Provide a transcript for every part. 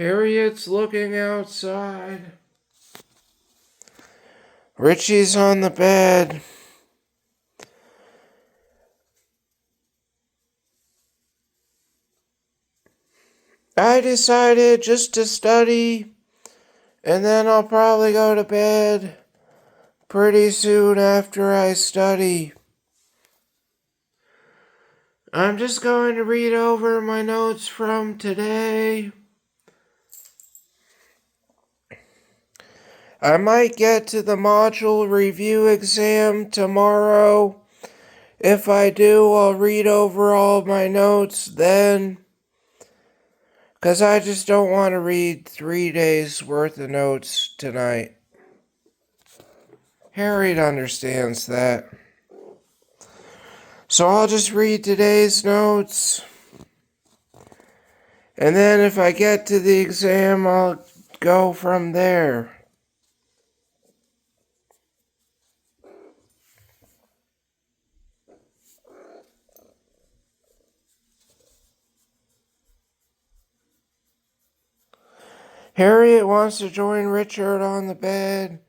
Harriet's looking outside. Richie's on the bed. I decided just to study, and then I'll probably go to bed pretty soon after I study. I'm just going to read over my notes from today. I might get to the module review exam tomorrow. If I do, I'll read over all my notes then. Because I just don't want to read 3 days worth of notes tonight. Harriet understands that. So I'll just read today's notes. And then if I get to the exam, I'll go from there. Harriet wants to join Richard on the bed,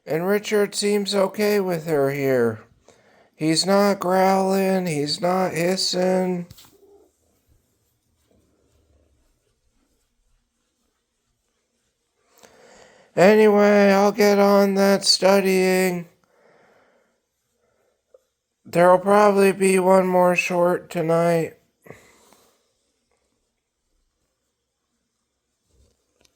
and Richard seems okay with her here. He's not growling, he's not hissing. Anyway, I'll get on that studying. There'll probably be one more short tonight.